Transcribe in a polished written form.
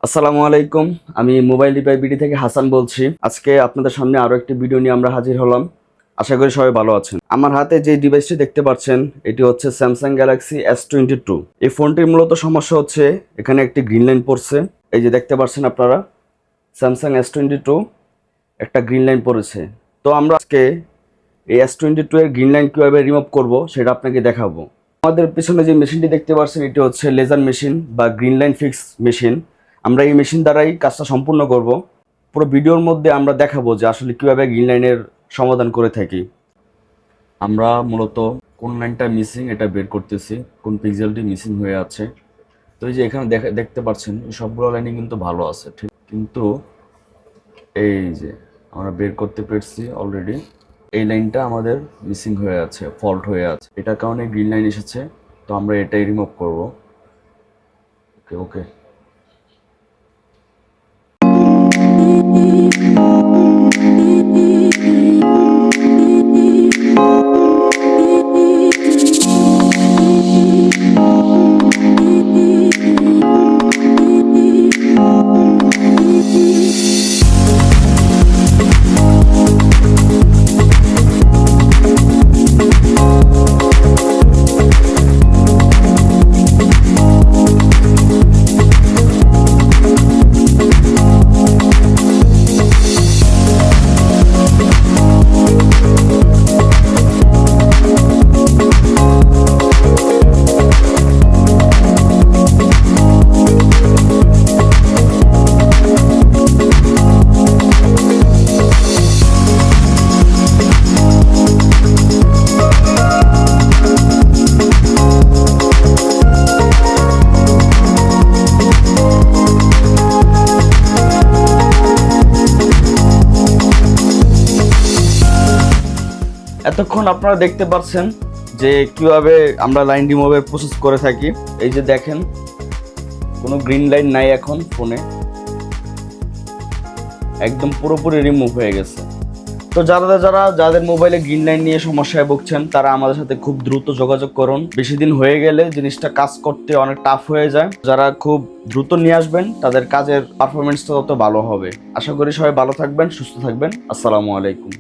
আসসালামু আলাইকুম। আমি মোবাইল রিপাই বিডি থেকে হাসান বলছি। আজকে আপনাদের সামনে আরো একটি ভিডিও নিয়ে আমরা হাজির হলাম। আশা করি সবাই ভালো আছেন। আমার হাতে যে ডিভাইসটি দেখতে পাচ্ছেন এটি হচ্ছে স্যামসাং গ্যালাক্সি S22। এই ফোনটির মূলত সমস্যা হচ্ছে এখানে একটি গ্রিন লাইন পড়ছে। এই যে দেখতে পাচ্ছেন আপনারা, স্যামসাং S22 একটা গ্রিন লাইন পড়েছে। তো আমরা আজকে এই S22 এর গ্রিন লাইন কীভাবে রিমুভ করব সেটা আপনাকে দেখাবো। আমাদের পিছনে যে মেশিনটি দেখতে পাচ্ছেন এটি হচ্ছে লেজার মেশিন বা গ্রিন লাইন ফিক্স মেশিন। আমরা এই মেশিন দ্বারাই কাজটা সম্পূর্ণ করব। পুরো ভিডিওর মধ্যে আমরা দেখাবো যে আসলে কীভাবে গ্রিন লাইনের সমাধান করে থাকি। আমরা মূলত কোন লাইনটা মিসিং এটা বের করতেছি, কোন পিক্সেলটি মিসিং হয়ে আছে। তো এই যে এখানে দেখতে পাচ্ছেন এই সবগুলো লাইনই কিন্তু ভালো আছে, ঠিক, কিন্তু এই যে আমরা বের করতে পেরেছি অলরেডি এই লাইনটা আমাদের মিসিং হয়ে আছে, ফল্ট হয়ে আছে। এটার কারণে গ্রিন লাইন এসেছে। তো আমরা এটাই রিমুভ করব। ওকে ওকে এতক্ষণ আপনারা দেখতে পাচ্ছেন যে কিভাবে আমরা লাইন রিমুভের প্রসেস করে থাকি। এই যে দেখেন কোনো গ্রিন লাইন নাই এখন ফোনে, একদম পুরোপুরি রিমুভ হয়ে গেছে। তো যাদের মোবাইলে গ্রিন লাইন নিয়ে সমস্যায় ভুগছেন তারা আমাদের সাথে খুব দ্রুত যোগাযোগ করুন। বেশি দিন হয়ে গেলে জিনিসটা কাজ করতে অনেক টাফ হয়ে যায়। যারা খুব দ্রুত নিয়ে আসবেন তাদের কাজের পারফরমেন্সটা তত ভালো হবে। আশা করি সবাই ভালো থাকবেন, সুস্থ থাকবেন। আসসালামু আলাইকুম।